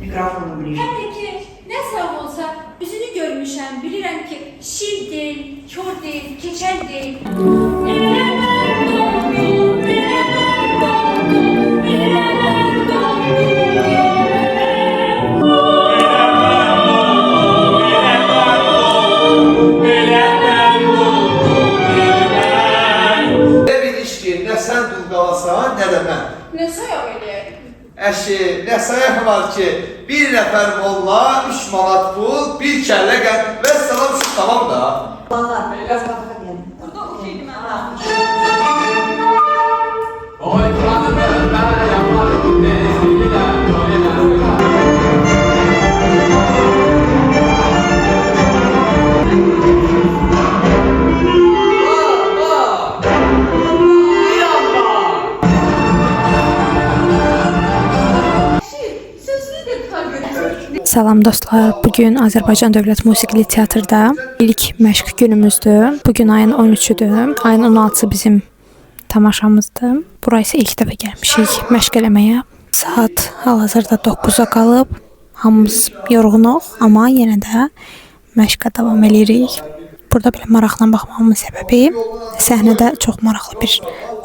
Mikrofonu bilirəm. Hətta ki, nə sağ olsa, üzünü görmüşəm, bilirəm ki, şir deyil, kör deyil, keçəl deyil. Ne bir iş ki, ne sen dulgalasan, ne de ben. Nə sayaq eləyək? Əşi, nə sayaq var ki, bir nəfər molla, 3 manat pul, bir kəllə qənd və salam şu tamam da. Valla, biraz batıqa deyəm. Burada okeydim mən. Oy kanımı ben yaparım nezgiler Salam dostlar, bugün Azərbaycan Dövlət Musiqili Teatrda ilk məşq günümüzdür. Bugün ayın 13-üdür. Ayın 16-sı bizim tamaşamızdır. Bura isə ilk dəfə gəlmişik məşq eləməyə. Saat hal-hazırda 9-a qalıb. Hamımız yorğunuq, amma yenə də məşqə davam edirik. Burada belə maraqla baxmamın səbəbi səhnədə çox maraqlı bir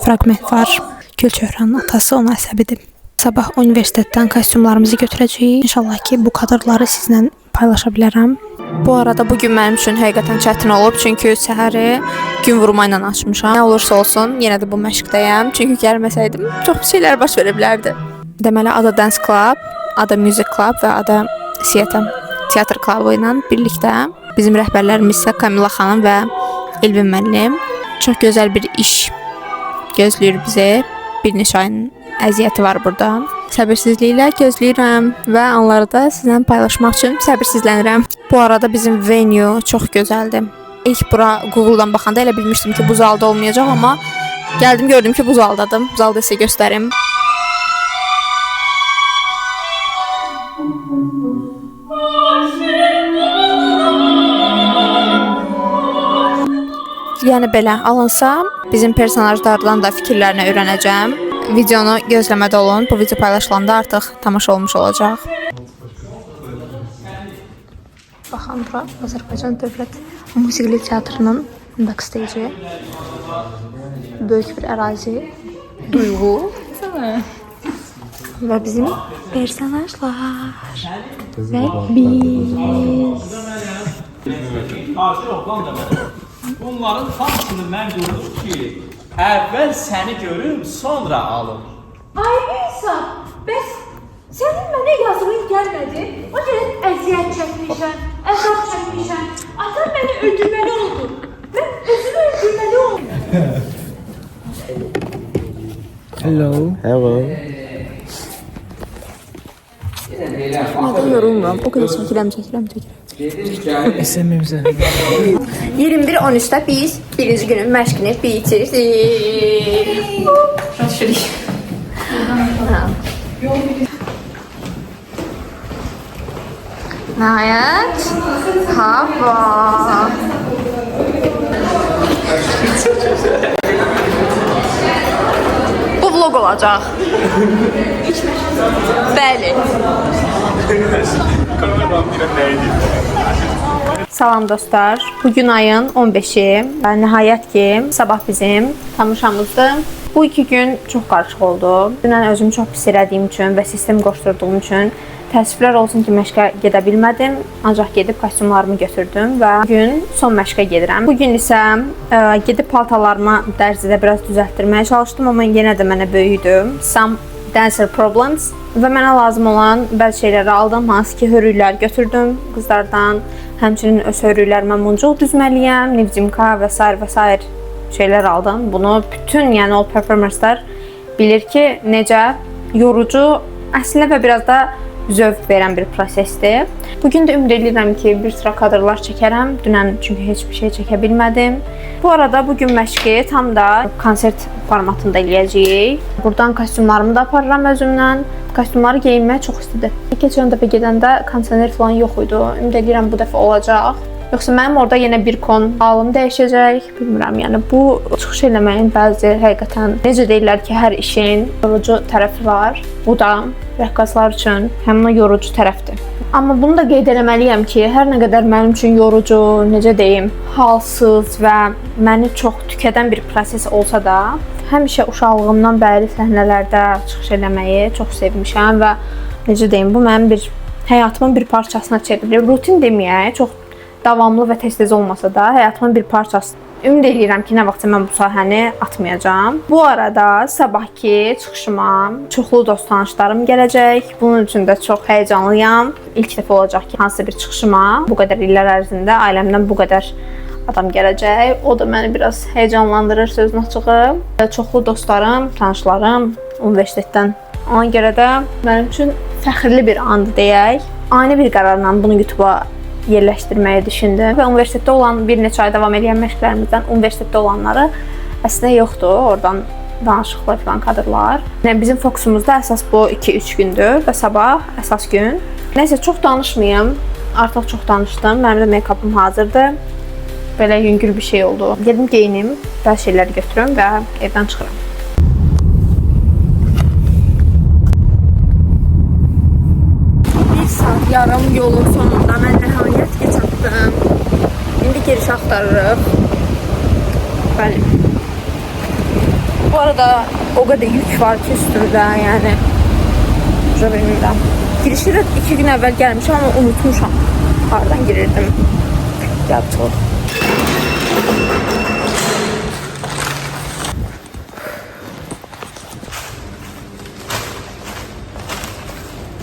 fraqment var. Gülçöhrənin atası ona əsəbidir. Sabah universitetdən kostyumlarımızı götürəcəyik. İnşallah ki, bu kadrları sizlə paylaşa bilərəm. Bu arada bugün mənim üçün həqiqətən çətin olub, çünki səhəri gün vurma ilə açmışam. Nə olursa olsun, yenə də bu məşqdəyəm. Çünki gəlməsəydim çox pis şeylər baş verə bilərdi. Deməli, Ada Dance Club, Ada Music Club və Ada Siyata Teatr Klubu ilə birlikdə bizim rəhbərlərimiz isə Kamila xanım və Elvin müəllim. Çox gözəl bir iş gözləyir bizi. Bir neçə ayın əziyyəti var burada. Səbirsizliklə gözləyirəm və onları da sizlə paylaşmaq üçün səbirsizlənirəm. Bu arada bizim venue çox gözəldir. İlk bura Google-dan baxanda elə bilmişdim ki, bu zalda olmayacaq, amma gəldim gördüm ki, bu zaldadır. Zalda sizə göstərim. Yəni belə alınsa, bizim personajlardan da fikirlərini öyrənəcəm. Videonu gözləmədə olun. Bu video paylaşılanda artıq tamaşa olmuş olacaq. Baxın, bura Azərbaycan Dövlət Musiqili Teatrının backstage-i. Böyük bir ərazi, duyğu və bizim personajlar və biz. Bunların hamısını mən qurdum ki, əvvəl səni görüm, sonra alım. Ay İnsan, bəs sənin mənə yazığın gəlmədi. O gələn əziyyət çəkmişəm, əzab çəkmişəm. Atan məni öldürməli oldu. Mən özümü öldürməli oldum. Hello. Hello. Neden yorulmuram? O kadar çəkirəm. İstəmirəm. 21-13'də biz birinci günün məşqini bitirdik. Şaşırıq. Nəhayət hava. Bu vlog olacaq. Bəli. Salam dostlar. Bugün ayın 15-i. Nəhayət ki, sabah bizim tamaşamızdır. Bu 2 gün çox qarışıq oldu. Dünən özümü çox pis elədiyim üçün və sistem qoşturduğum üçün təəssüflər olsun ki, məşqə gedə bilmədim. Ancaq gedib kostyumlarımı götürdüm və bugün son məşqə gedirəm. Bugün isə gedib paltalarımı dərzidə biraz düzəltdirməyə çalışdım, amma yenə də mənə böyükdü. Sam dancer problems və mənə lazım olan bəzi şeyləri aldım, hansı ki, hörüklər götürdüm qızlardan. Həmçinin öz hörüklərimə muncuq düzməliyəm, nivcimka və s. şeylər aldım. Bunu bütün, yəni o performanslar bilir ki, necə yorucu, əslində və biraz da zövq verən bir prosesdir. Bugün də ümid edirəm ki, bir sıra kadrlar çəkərəm. Dünən çünki heç bir şey çəkə bilmədim. Bu arada bugün məşqi tam da konsert formatında eləyəcəyik. Buradan kostyumlarımı da aparıram özümlə. Kostyumları geyinməyə çox istidir. Keçən dəfə gedəndə kondisioner falan yox idi. Ümid edirəm bu dəfə olacaq. Yoxsa mənim orada yenə bir kon halım dəyişəcək. Bilmirəm, yəni bu çıxış eləməyin bəzi həqiqətən necə deyirlər ki, hər işin yorucu tərəfi var. Bu da rəqqaslar üçün həmin o yorucu tərəfdir. Amma bunu da qeyd etməliyəm ki, hər nə qədər mənim üçün yorucu, necə deyim, halsız və məni çox tükədən bir proses olsa da, həmişə uşaqlığımdan bəri səhnələrdə çıxış eləməyi çox sevmişəm və necə deyim, bu mənim həyatımın bir parçasına çevrilir. Rutin deməyək, çox davamlı və tez-tez olmasa da həyatımın bir parçası. Ümid edirəm ki, nə vaxtsa mən bu sahəni atmayacağam. Bu arada sabahki çıxışıma çoxlu dost tanışlarım gələcək. Bunun üçün də çox həyecanlıyam. İlk dəfə olacaq ki, hansısa bir çıxışıma bu qədər illər ərzində ailəmdən bu qədər adam gələcək. O da məni biraz həyecanlandırır, sözün açığı. Çoxlu dostlarım, tanışlarım universitetdən. Ona görə də mənim üçün fəxrli bir andı deyək. Ani bir qərarla bunu YouTube-a yerləşdirməyi düşündüm və universitetdə olan bir neçə ay davam edən məşqlərimizdən universitetdə olanları əslində yoxdur. Oradan danışıqlar falan kadrlar. Yəni bizim fokusumuzda əsas bu 2-3 gündür və sabah əsas gün. Nəysə çox danışmayım. Artıq çox danışdım. Mənim də make-upım hazırdır. Belə yüngül bir şey oldu. Gedim geyinim, bəzi şeyləri götürüm və evdən çıxıram. Yarım yolun sonunda mən nəhayət çatdım. İndi giriş axtarırıq. Bəli. Bu arada o qədər yük var ki üstümdə, yəni uca bilmirəm. Girişi də 2 gün əvvəl gəlmişəm, amma unutmuşam. Hardan girirdim? Yapçılıq.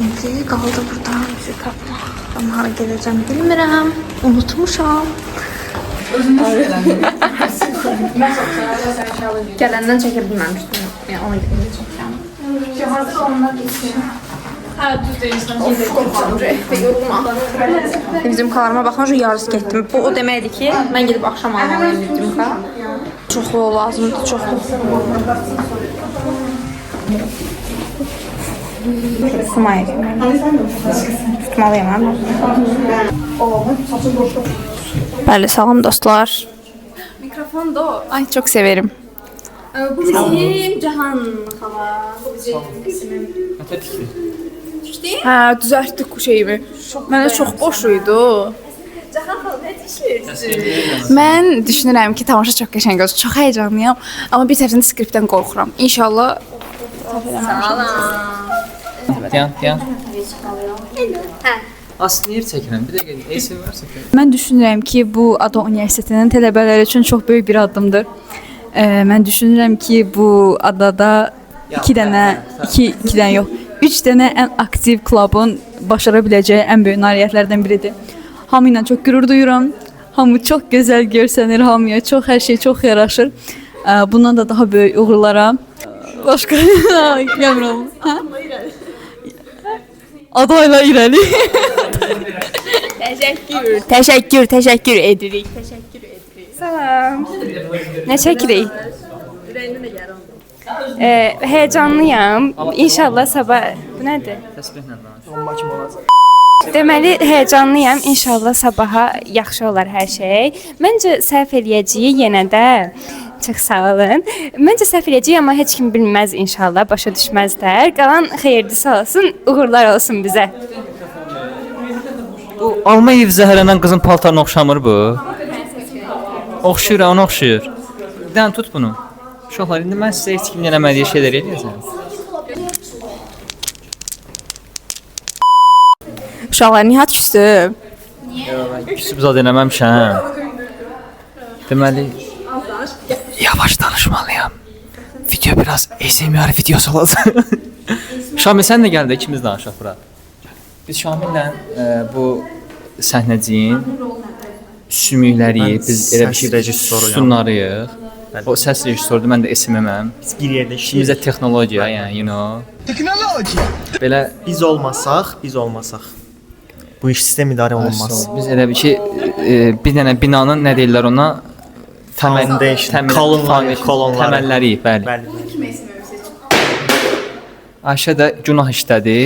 İndi qaldı burada müzik tapmaq. Amma hara gedəcəm bilmirəm. Unutmuşam. Gələndən çəkə bilməmişdim. Yəni ona görə çəkirəm. Hazır onlar geçsin. Hə, düz deyirsən. Yorulma. Bizim kalarıma baxınca yarısı getdim. Bu o deməkdir ki, mən gedib axşam almalıyım bizim kal. Çoxlu lazımdır, çoxlu. Sımaya tutmalıyım ama. Bəli, salam dostlar. Mikrofon da o. Ay çok severim. Bu bizim Cahan xala. Bu bizim qismim. Hə, düzəltdik bu şeyimi. Mənə çox boş idi. Cahan xala, nə düşünürsünüz? Mən düşünürəm ki, tamaşa çox qəşəng olacaq. Çox həyecanlıyam, amma bir tərəfdən də skriptdən qorxuram. İnşallah. Dayan. Aslında yer çəkirəm. Bir dəqiqə esim var çəkirəm. Mən düşünürəm ki, bu Ada Universitetinin tələbələri üçün çox böyük bir addımdır. Mən düşünürəm ki, bu adada 2 dənə yox, 3 dənə ən aktiv klubun başara biləcəyi ən böyük nailiyyətlərdən biridir. Hamı ilə çox qürur duyuram. Hamı çox gözəl görsənir, hamıya çox hər şey çox yaraşır. Bundan da daha böyük uğurlara. Başqa gəlmirəm. Adayla irəli. Təşəkkür edirik. Salam. Nə çəkirik? Heyecanlıyam. İnşallah sabah... Bu nədir? Təsbihlə danış. Deməli, heyecanlıyam. İnşallah sabaha yaxşı olar hər şey. Məncə səhv eləyəcəyik yenə də. Çox sağ olun. Məncə səhv eləyəcəyik, amma heç kim bilməz inşallah. Başa düşməzlər. Qalan xeyirlisi olsun, uğurlar olsun bizə. Bu alma ev zəhərlənən qızın paltarına oxşamır bu. Oxşuyur, ona oxşuyur. Bir dənə tut bunu. Uşaqlar, indi mən sizə heç kimin eləmədiyi şeylər eləyəcəm. Uşaqlar, nihat küstü. Küsüb zad eləməmişəm. Deməli, yavaş danışmalıyam. Video biraz ASMR videosu olacaq. Şamil sən də gəl də ikimiz danışaq bura. Biz Şamillə bu səhnəciyin sümükləri, biz elə bir şey rejissoruyuq. O səs rejissorudur, mən də SMM-əm. Biz bir yerdə İkimiz də texnologiya, yəni, you know. Texnologiya. Belə Biz olmasaq bu iş sistem idarə olunmaz. biz elə bir şey bir dənə binanın nə deyirlər ona? Təməlləri, bəli. Ayşə də günah işlədi.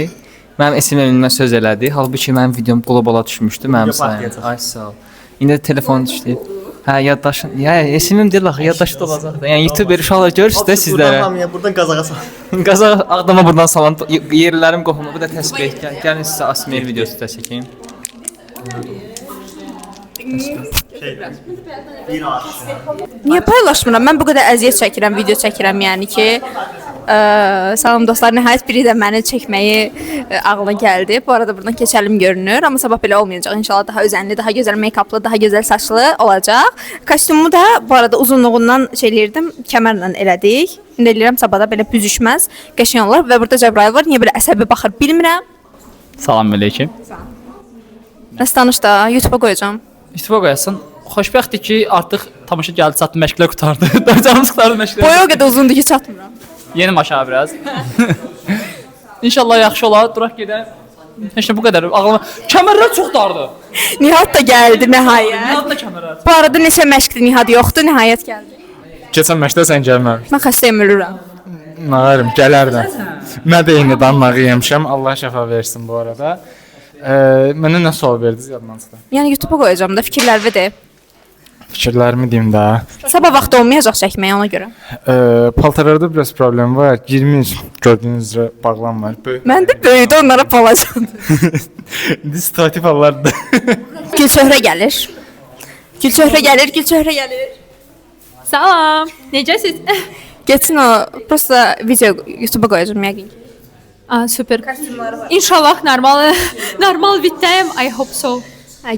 Mənim SMM-imə söz elədi. Halbuki mənim videom qlobala düşmüşdü mənim sayəmdə. Ay sağ ol. İndi də telefon düşdü. Hə, yaddaşın. Ya, SMM deyil axı, yaddaşı da olacaq da. Yəni YouTuber uşaqlar görürsüz də sizlərə. Buradan qazağa sal. Qazağa Ağdama buradan salam. Yerlərim qohumlu. Bu da təsbih. Gəlin sizə Asmer videosu da çəkeyim. Niyə paylaşmıram? Mən bu qədər əziyyət çəkirəm, video çəkirəm, yəni ki, salam dostlar, nəhayət biri də məni çəkməyi ağlına gəldi. Bu arada buradan keçəlim görünür, amma sabah belə olmayacaq. İnşallah daha özənli, daha gözəl make-uplı, daha gözəl saçlı olacaq. Kostyumu da bu arada uzunluğundan eləyirdim, kəmərlə elədik. İndi eləyirəm, sabah da belə büzüşməz, qəşəng olar və burada Cəbrayıl var. Niyə belə əsəbi baxır bilmirəm. Salam əleykum. Nəsə danış da, YouTube-a qoyacağam. İstifa qoyasan. Xoşbəxtdir ki, artıq tamaşa gəldi, çatdı, məşqlər qurtardı. Dörcəmiz qurtardı məşqlər. Boyu o qədər uzundur ki, çatmıram. Yeni maşa biraz. İnşallah yaxşı olar. Duraq gedək. Heç nə bu qədər. Ağlıma kəmərlər çox dardı. Nihat da gəldi nəhayət. Nihat da kəmərlər. Bu arada neçə məşqdir, Nihat yoxdur, nəhayət gəldi. Keçən məşqdə sən gəlməmiş. Mən xəstəyim, ölürəm. Nağarım, gələrdim. Mən də eyni danmağı yemişəm. Allah şəfa versin bu arada. Mənə nə sual verdiniz yadımdan çıxdı. Yəni YouTube-a qoyacağam da, fikirlərimi de. Fikirlərimi deyim də. Sabah vaxt olmayacaq çəkməyə ona görə. Paltarlarda biraz problem var. Girmiş gördüyünüz üzrə bağlam var. Mən də böyüdü onlara palacam. Distratif hallarda. Gülçöhrə gəlir. Gülçöhrə gəlir. Salam, necəsiz? Geçsin o, prosta video YouTube-a qoyacağam yəqin ki. Süper. İnşallah normal bitdəyim. I hope so.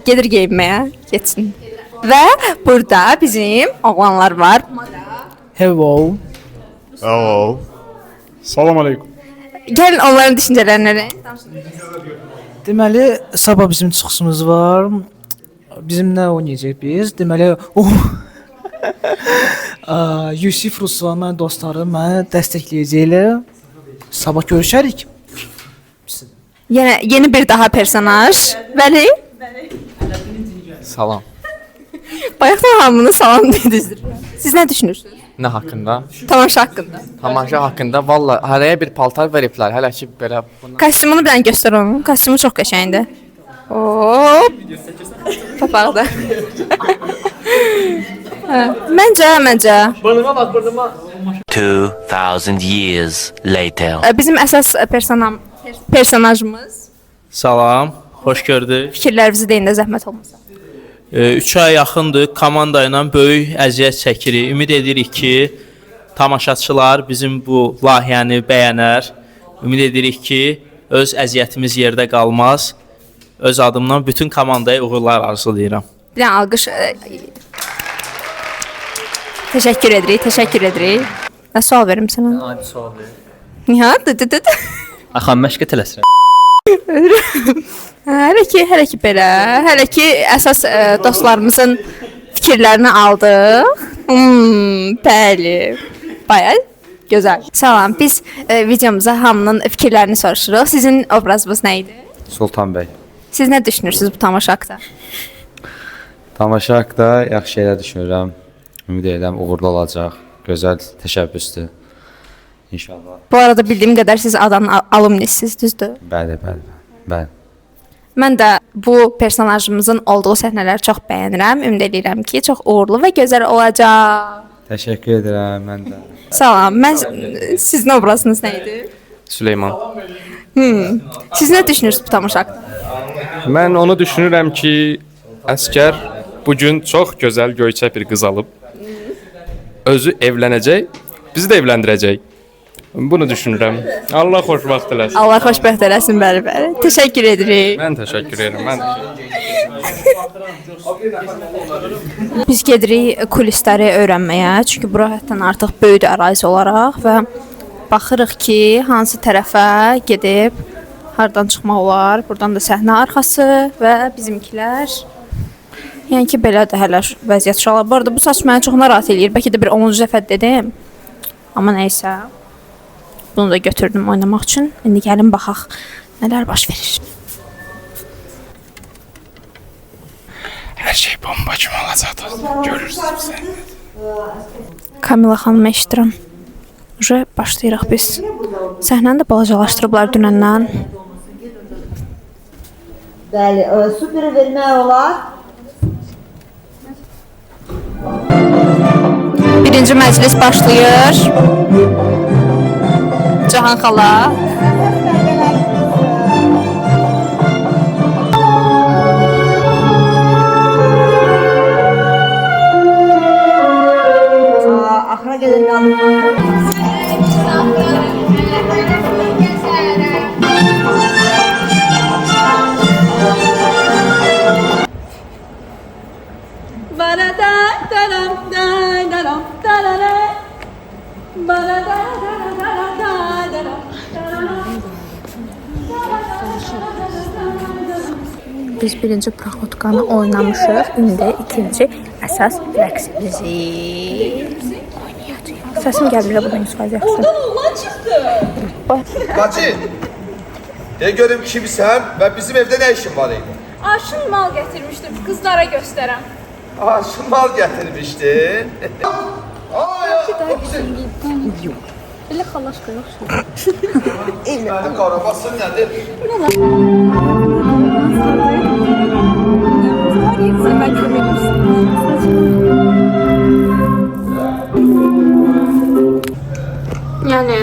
Gedir geyinməyə, geçsin. Və burada bizim oğlanlar var. Hello. Salam aleykum. Gəlin onların düşüncələrini. Deməli, sabah bizim çıxışımız var. Bizim nə oynayacaq biz? Deməli, Yusif Ruslan, mən dostlarım məni dəstəkləyəcəklər. Sabah görüşərik. Yəni yeni bir daha personaj. Bəli. Salam. Bayaqdan hamını salam dediniz. Siz nə düşünürsünüz? Nə haqqında? Tamaşa haqqında. Tamaşa haqqında valla hərəyə bir paltar veriblər. Hələ ki belə Kostyumunu bir dənə göstər onun. Kostyumu çox qəşəngdir. Hop. Papaqda. Məncə. Burnuma bax, burnuma. 2000 years later. Bizim əsas personajımız. Salam, xoş gördük. Fikirlərinizi deyin də zəhmət olmasa. 3 ay yaxındır komanda ilə böyük əziyyət çəkirik. Ümid edirik ki, tamaşaçılar bizim bu layihəni bəyənər. Ümid edirik ki, öz əziyyətimiz yerdə qalmaz. Öz adımdan bütün komandaya uğurlar arzulayıram. Bir dənə alqış. Təşəkkür edirik. Nə sual verim sənə? Hadi sual ver. Nihat, Axan məşqə tələsirəm. Hələ ki belə. Hələ ki əsas dostlarımızın fikirlərini aldıq. Bəli. Bayağı gözəl. Salam. Biz videomuza hamının fikirlərini soruşuruq. Sizin obrazınız nə idi? Sultan bəy. Siz nə düşünürsünüz bu tamaşa haqqında? Tamaşa haqqında yaxşı şeylər düşünürəm. Ümid edirəm uğurlu olacaq. Gözəl təşəbbüsdür. İnşallah. Bu arada bildiyim qədər siz adanın alumnisiniz, düzdür? Bəli. Mən də bu personajımızın olduğu səhnələri çox bəyənirəm. Ümid edirəm ki, çox uğurlu və gözəl olacaq. Təşəkkür edirəm mən də. Salam. Sizin obrazınız nə idi? Süleyman. Siz nə düşünürsünüz bu tamaşa haqqında? Mən onu düşünürəm ki, əskər bu gün çox gözəl göyçək bir qız alıb. Özü evlənəcək, bizi də evləndirəcək. Bunu düşünürəm. Allah xoşbəxt eləsin. Allah xoşbəxt eləsin, bəli. Təşəkkür edirik. Mən təşəkkür edirəm. Biz gedirik kulisləri öyrənməyə, çünki bura həddən artıq böyük ərazi olaraq və baxırıq ki, hansı tərəfə gedib hardan çıxmaq olar. Buradan da səhnə arxası və bizimkilər. Yəni ki, belədir hələ vəziyyət uşaqlar. Bu arada bu saç məni çox narahat eləyir. Bəlkə də bir 10-cu dəfə dedim. Amma nəysə. Bunu da götürdüm oynamaq üçün. İndi gəlin baxaq nələr baş verir. Hər şey bomba kimi olacaqdır. Görürsünüz. Kamila xanım eşidirəm. Uje başlayırıq biz. Səhnəni də balacalaşdırıblar dünəndən. Bəli, super vermək olar. Birinci məclis başlayır. Cahan xala. Axıra qədər qalın. Biz birinci proxotkanı oynamışıq. İndi ikinci əsas rəqsimizi oynayacağıq. Səsim gəlir bu da müsaiət yaxşı. Bacı, de görüm kimsən və bizim evdə nə işin var idi? Aşın mal gətirmişdim, qızlara göstərəm. Aşın mal gətirmişdin. Elə xalaşqa yoxsa. Mənim qaramasın nədir? Yəni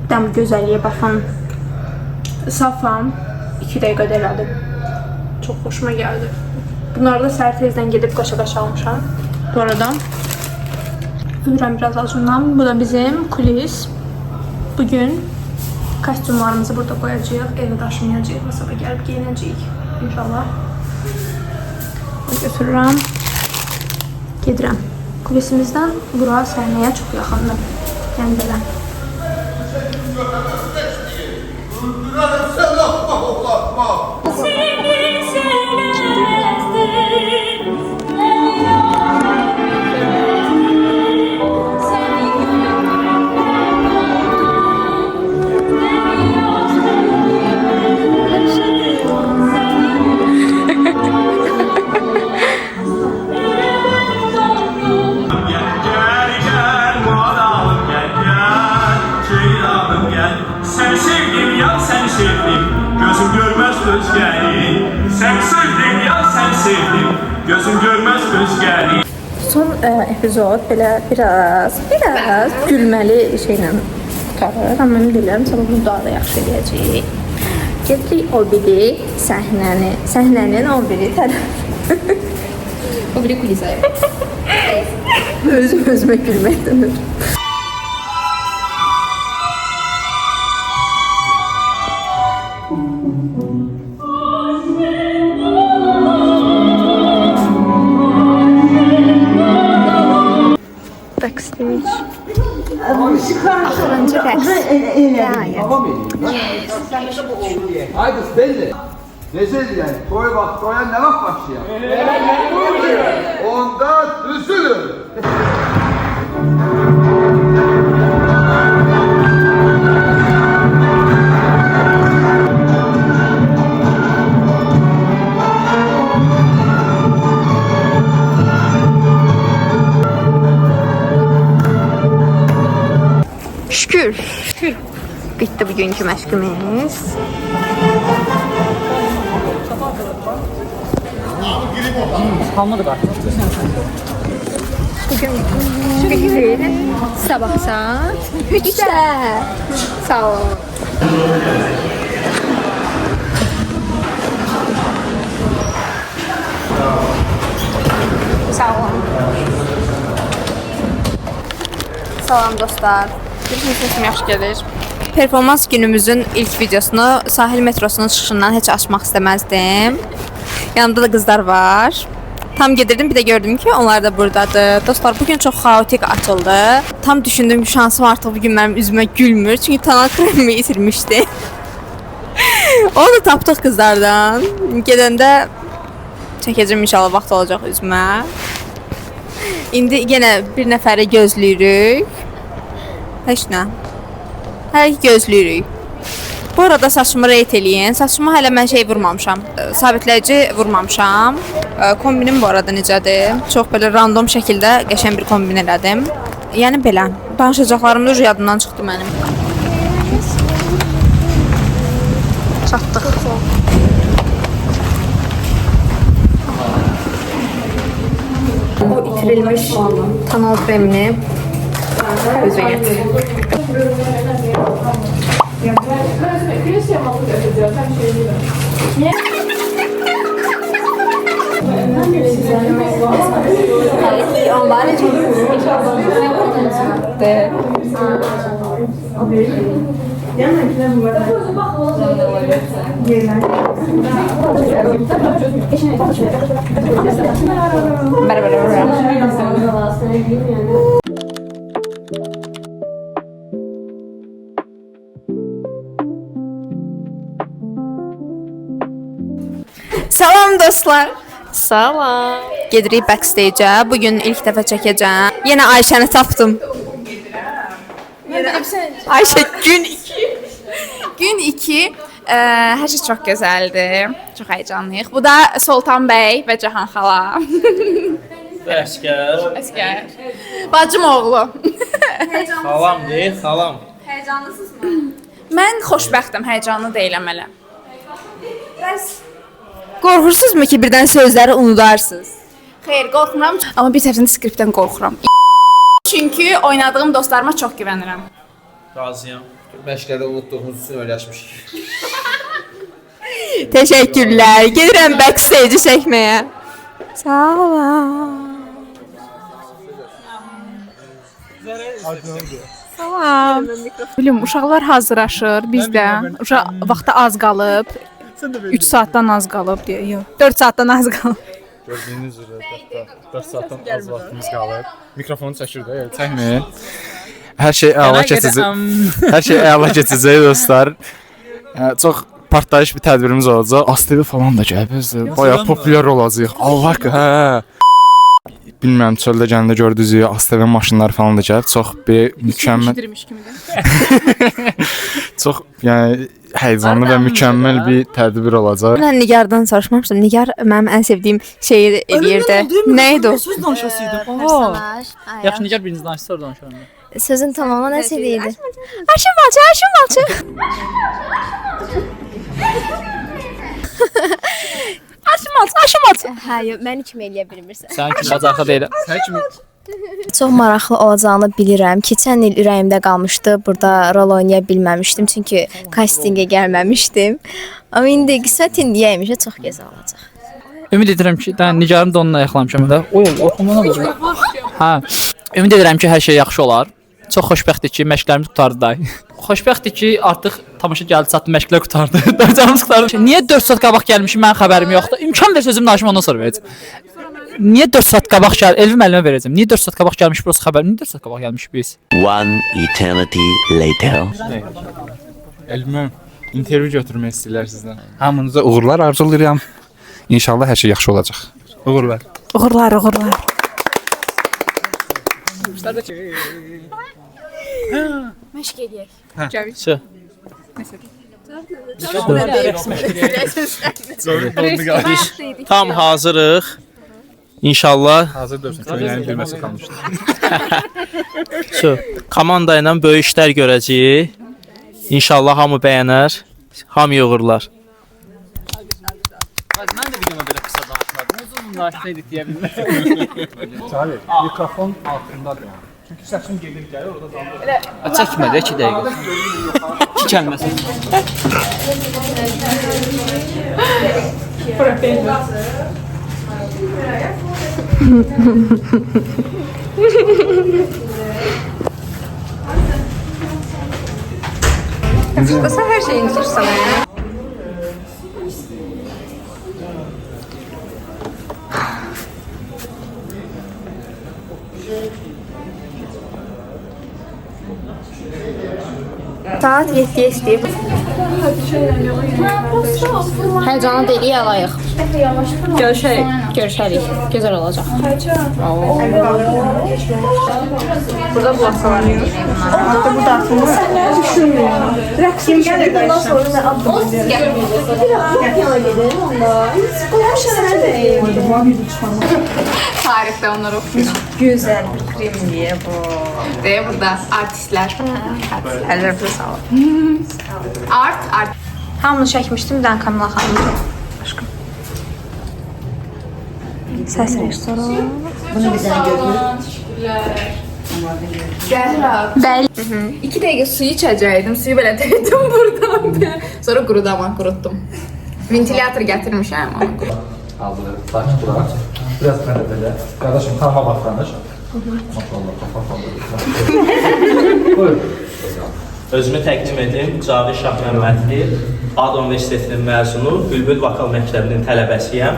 dəm gözəlliyə baxın. Safam 2 dəqiqədə elədim. Çox xoşuma gəldi. Bunları da səhər tezdən gedib qaşa-qaşa almışam. Bu arada üzrəm biraz acından. Bu da bizim kulis. Bugün kostyumlarımızı burada qoyacağıq. Evə daşımayacağıq və sabah gəlib giyinəcəyik. İnşallah. Götürürəm. Gedirəm. Kulisimizdən bura səhnəyə çox yaxındır. Yəni belə. Sen sevdim ya sen sevdim, gözüm görmez özgəni. Sen sevdim ya sen sevdim, gözüm görmez özgəni. Son epizod belə biraz gülməli şeylə qutarır. Amma mən bilirəm, sabah bunu daha da yaxşı eləyəcəyik. Gedirik o biri səhnənin o biri tərəf. O biri kulisaya. Özümə gülməkdən ötürü. Backstage. Axırıncı rəqs. Haydi belli. Necədir yəni? Toya nə vaxt başlayaq? Onda düzülün. Şükür. Bitti bugünkü məşqimiz. Bugün bitti. Sabah saat 3'te. Sağ ol. Sağ olun. Salam dostlar. Bizim sesim yaxşı gelir. Performans günümüzün ilk videosunu sahil metrosunun çıxışından heç açmaq istəməzdim. Yanımda da qızlar var. Tam gedirdim, bir də gördüm ki, onlar da buradadır. Dostlar, bugün çox xaotik açıldı. Tam düşündüm ki, şansım artıq bugün mənim üzümə gülmür. Çünki tonal kremimi itirmişdi. Onu da tapdıq qızlardan. Gedəndə çəkəcəm inşallah, vaxt olacaq üzümə. İndi yenə bir nəfəri gözləyirik. Heç nə. Hələ ki gözləyirik. Bu arada saçımı reyt eləyin. Saçımı hələ mən vurmamışam. Sabitləyici vurmamışam. Kombinim bu arada necədir? Çox belə random şəkildə qəşəng bir kombin elədim. Yəni belə. Danışacaqlarım da yadımdan çıxdı mənim. Çatdıq. O itirilmiş tonal kremini özünə gətir. Salam dostlar. Salam. Gedirik backstage-ə. Bugün ilk dəfə çəkəcəm. Yenə Ayşəni tapdım. Ayşə gün 2. Gün 2. Hər şey çox gözəldir. Çox həyecanlıyıq. Bu da Soltan bəy və Cahan xala. Əskər. Əskər. Bacım oğlu. Salam deyil, salam. Həyecanlısınızmı? Mən xoşbəxtəm, həyecanlı deyiləm hələ. Bəs qorxursunuzmu ki, birdən sözləri unudarsınız? Xeyr, qorxmuram. Amma bir tərəfdən skriptdən qorxuram. Çünki oynadığım dostlarıma çox güvənirəm. Razıyam. Məşqədə unutduğumuz üçün öyrəşmişik. Təşəkkürlər. Gedirəm backstage çəkməyə. Salam. Salam. Bilim, uşaqlar hazırlaşır, bizdə. Uşaq vaxta az qalıb. 3 saatdan az qalıb deyə. Yox, 4 saatdan az qalıb. Gördüyünüz üzrə 4 saatdan az vaxtımız qalıb. Mikrofonu çəkir də, çəkməyin. Hər şey əla keçəcək. Hər şey əla keçəcək dostlar. Çox partlayış bir tədbirimiz olacaq. ASTV falan da gəlib. Bayağı populyar olacaq. Allah hə. Bilmirəm, çöldə gələndə gördünüz, ASTV maşınları falan da gəlib. Çox bir mükəmməl. Çox, yəni həyecanlı və mükəmməl bir tədbir olacaq. Mən Nigardan soruşmamışdım. Nigar mənim ən sevdiyim şeyi eləyirdi. Nə idi o? Söz danışasıydı. Yaxşı, Nigar biriniz danışsa danışaram. Sözün tamamı nəsə idi? Aşım balçı, aşım balçı. Aşım balçı, aşım balçı. Hə, yox, məni kim eləyə bilmirsən? Sən kim bacarıqa deyiləm. Sən kimi Çox maraqlı olacağını bilirəm. Keçən il ürəyimdə qalmışdı. Burada rol oynaya bilməmişdim çünki kastinqə gəlməmişdim. Amma indi qismət indiyəymişə çox gözəl olacaq. Ümid edirəm ki, Nigarım da onunla yaxalamışam da. Oy, oxumana olur. Hə. Ümid edirəm ki, hər şey yaxşı olar. Çox xoşbəxtdir ki, məşqlərimiz qurtardı da. Xoşbəxtdir ki, artıq tamaşa gəldi, çatdı, məşqlər qurtardı. Dərəcəmiz qurtardı. Niyə 4 saat qabaq gəlmişim, mənim xəbərim yoxdur. İmkan versə özüm danışım, ondan sonra verəcəm. Niyə 4 saat qabaq gəl? Elvi müəllimə verəcəm. Niyə 4 saat qabaq gəlmiş burası xəbər? Niyə 4 saat qabaq gəlmiş biz? One eternity later. Elmə intervyu götürmək istəyirlər sizdən. Hamınıza uğurlar arzulayıram. İnşallah hər şey yaxşı olacaq. Uğurlar. Uğurlar, uğurlar. Məşq eləyək. Çıx. Tam hazırıq. İnşallah. Hazır dursun. Köynəyin bilməsi qalmışdı. Komanda ilə böyük işlər görəcəyik. İnşallah hamı bəyənər. Hamı uğurlar. Mən də videoma belə qısa danışmadım. Uzun danışsaydık deyə bilmirəm. Çağır, mikrofon altındadır. Çünki səsim gedir gəlir orada qalır. Çəkmə də 2 dəqiqə. 2 kəlmə. Sen her şeyi incitirsən. Saat 7-yə istəyir. Həyəcanlı deyilik, alayıq. Görüşərik. Görüşərik. Gözəl olacaq. Burada bulasa var. Burada aslında sənə düşünmüyorum. Rəqsim gəlir bundan sonra nə addım edir? Yana gedir onda. Qoymuş sənə deyim. Tarixdə onları oxuyuram. Gözəl bir kremliyə bu. Deyə burada artistlər. Əllərə sağlıq. Art. Hamını çəkmişdim, bir dənə Kamila xanım. Aşkım. Səs rejissoru. Bunu bir dənə götür. Zəhra. Bəli. 2 dəqiqə suyu içəcəydim. Suyu belə dəydim buradan. Sonra qurutdum. Ventilator gətirmişəm. Hazır, sakit duraq. Biraz mən də belə. Qardaşım, kanıma bax danış. Buyur. Özümü təqdim edim. Cavid Şahməmmədli, ADA Universitetinin məzunu, Bülbül Vokal Məktəbinin tələbəsiyəm.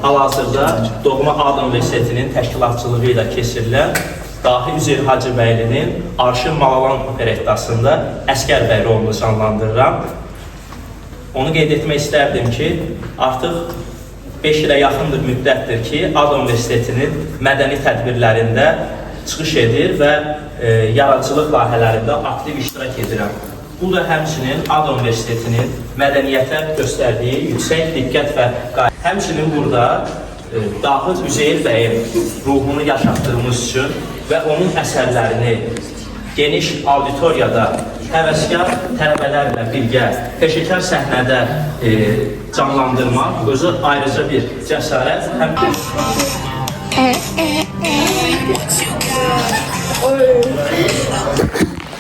Hal-hazırda doğma ADA Universitetinin təşkilatçılığı ilə keçirilən Dahi Üzeyir Hacıbəylinin Arşın Malalan operettasında Əskər bəy rolunu canlandırıram. Onu qeyd etmək istərdim ki, artıq 5 ilə yaxındır müddətdir ki, ADA Universitetinin mədəni tədbirlərində çıxış edir və yaradıcılıq layihələrində aktiv iştirak edirəm. Bu da həmçinin ADA Universitetinin mədəniyyətə göstərdiyi yüksək diqqət və həmçinin burada Dahi Üzeyir bəyin ruhunu yaşatdığımız üçün və onun əsərlərini geniş auditoriyada həvəskar tələbələrlə birgə peşəkar səhnədə canlandırmaq özü ayrıca bir cəsarət.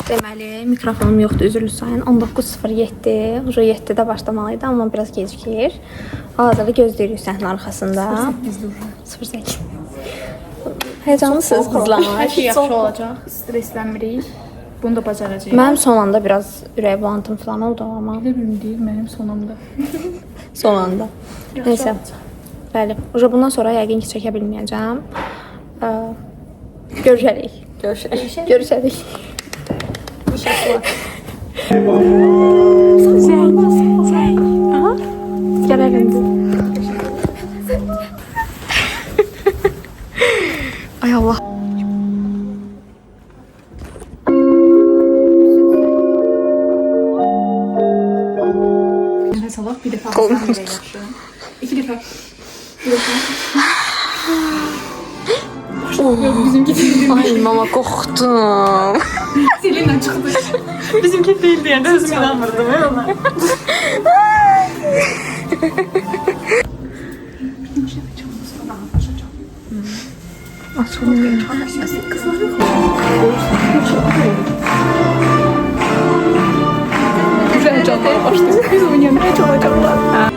Deməli, mikrofonum yoxdur, üzrlü sayın. 19:07. Uca 7-də başlamalıydı, amma biraz gecikir. Hal-hazırda gözləyirik səhnə arxasında. 08. Heyecanlısınız qızlar. Hər şey yaxşı olacaq. Stresslənmirik. Bunu da bacaracağıq. Mənim son anda biraz ürək bulantım falan oldu amma. Elə bilim deyil, mənim sonumda. Son anda. Neysə. Bəli. Uca bundan sonra yəqin ki çəkə bilməyəcəm. Görüşərik. Görüşərik. Zəng. Aha. Gələrimdir. Ay Allah. Nəfəs alaq, bir dəfə alaq, yaxşı. 2 dəfə. Ay mama qorxdum. Selinlə çıxdı. Bizimki deyil deyəndə özüm inanmırdım. Güzel canlara başlayız. Biz oynayamaya çalışacaklar.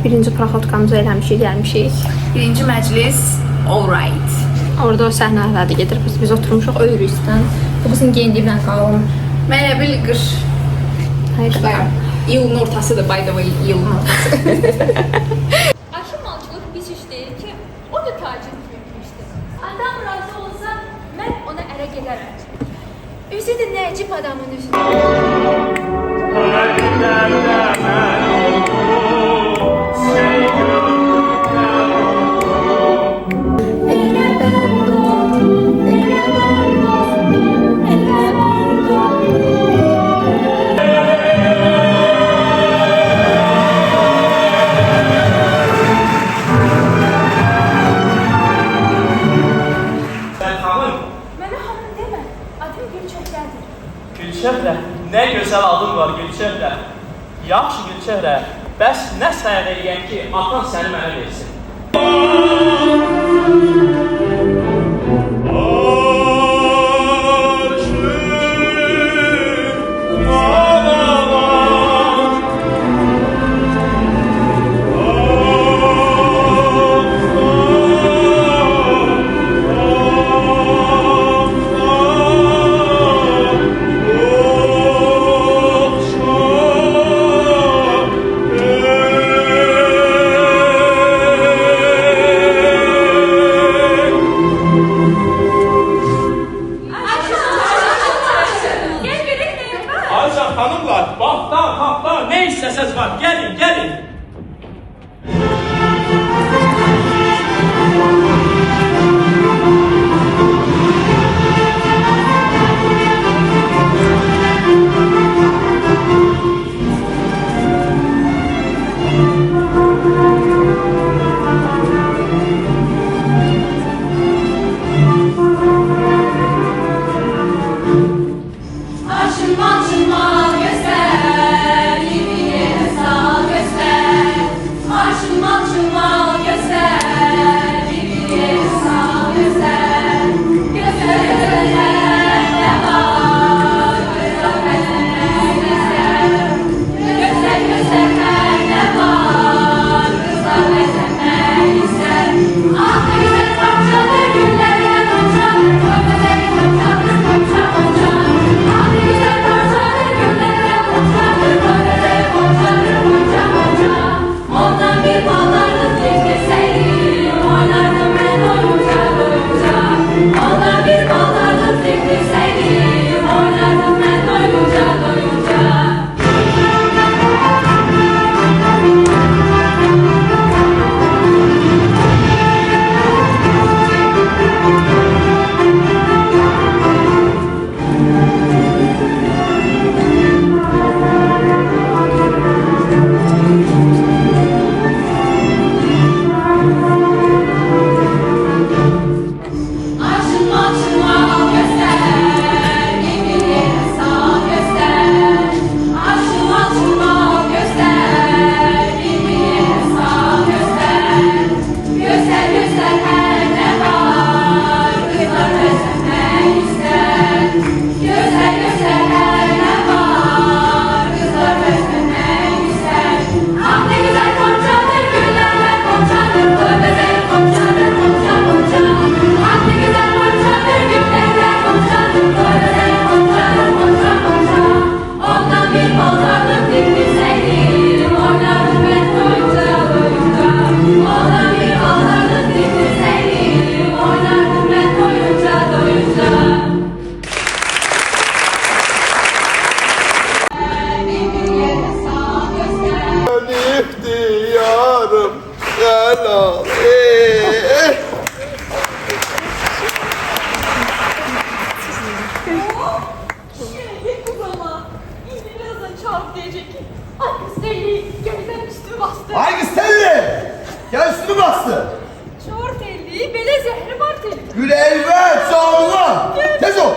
Birinci proxotkamızı eləmişik, gəlmişik. Birinci məclis, all right. Orada o səhnələrdə gedir. Biz oturmuşuq Öyrüstdən. Bu bizim geyindiyimdən qalın. Mən elə bil qış. İyulun ortasıdır, by the way, İyulun ortası. Aşırı mantıqlı bir işdir. O da tacir etmişdi. Adam razı olsa mən ona ərə gedərəm. Özü də nəcib adamın üzünə. Gülçəhrə, nə gözəl adın var Gülçəhrə. Yaxşı Gülçəhrə, bəs nə sənə eləyən ki, atan səni mənə versin? Ay kız telli! Gel üstünü bastı. Çor telli, belə zəhri var telli. Güleyvət, canına! Tez ol!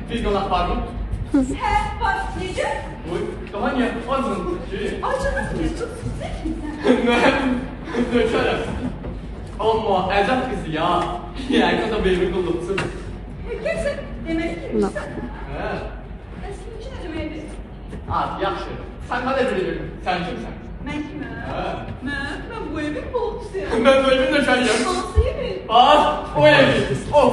Bir qonaq var mı? Hə, var. Necə? Oy, daha niyə? Acın ki. Acınız necə? Mən dökərəm. Amma əcəb qızı ya. Yəni da benim qulluqsun. Gəlsən, demək ki, Hə. Əslin ki, nə deməkdir? Yaxşı. Sən nə bilirsən? Sən kimsən? Mən kiməm? Hə. Mən bu evin qulluqçusuyam. Mən bu evin nökəriyəm. Hansı evin? Bax, o evi. O.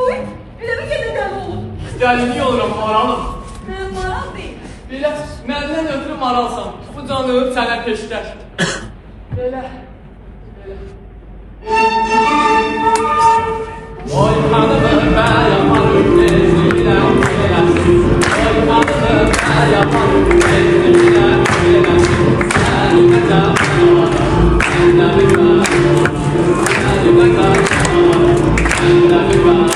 Oy, elə mi gedəcəm oğlum? Yəni niyə oluram, maralım? Mən maral deyil. Belə məndən ötürü maralsan. Bu canı sənə peşkəş. Belə. Oy xanımım, mən yaparım tezliklə eləsin. Oy xanımım, mən yaparım tezliklə eləsin. Sənimə canım, məndə bir var. Sənimə canım, məndə bir var.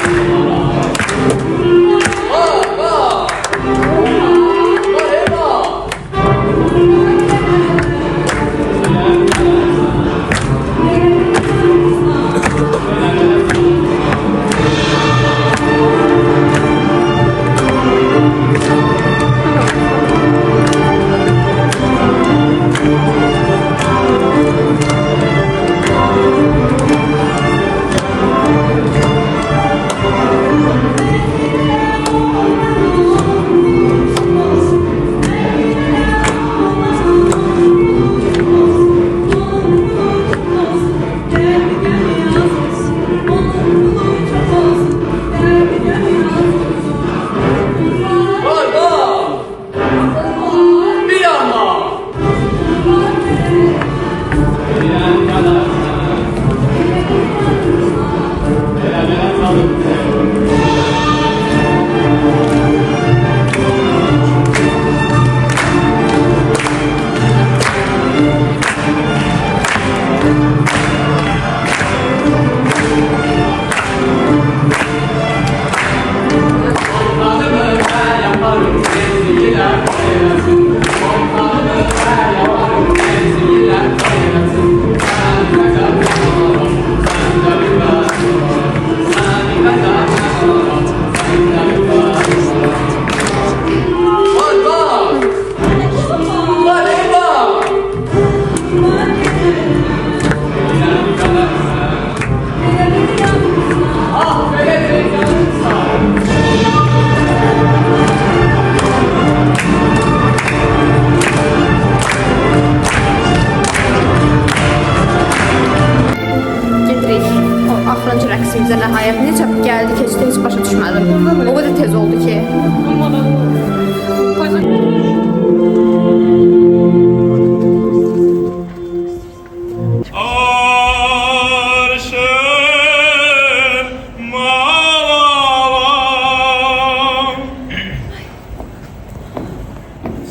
Axırıncı rəqsimizə nəhayət necə gəldi, keçdi, heç başa düşmədim. O qədər tez oldu ki.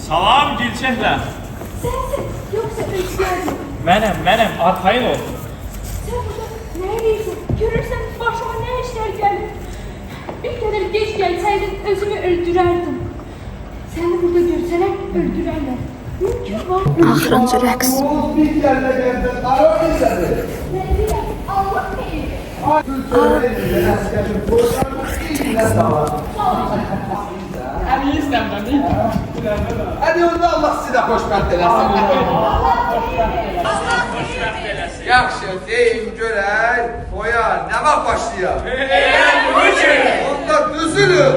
Salam Gülçehlə. Sensin, yoksa özgürdün. Mənəm, arxayın ol. Sen burada neredeysin? Görürsen başıma ne işler gelir. Bir kadar geç gelseydin özümü öldürerdim. Seni burada görseler öldürerler. Mümkün var. Axırıncı rəqs. Allah neydi? Hadi istəmdən. Hadi onda Allah sizi də xoşbəxt eləsin. Yaxşı, deyin görək, oya, nə vaxt başlayaq? Onda düzülün.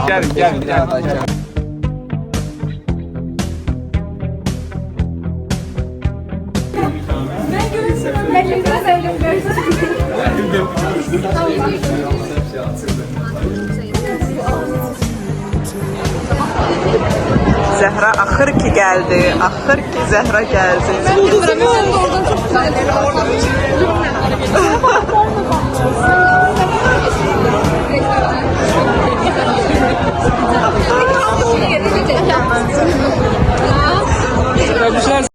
Gel. Zəhra axır ki gəldi, axır ki Zəhra gəldi.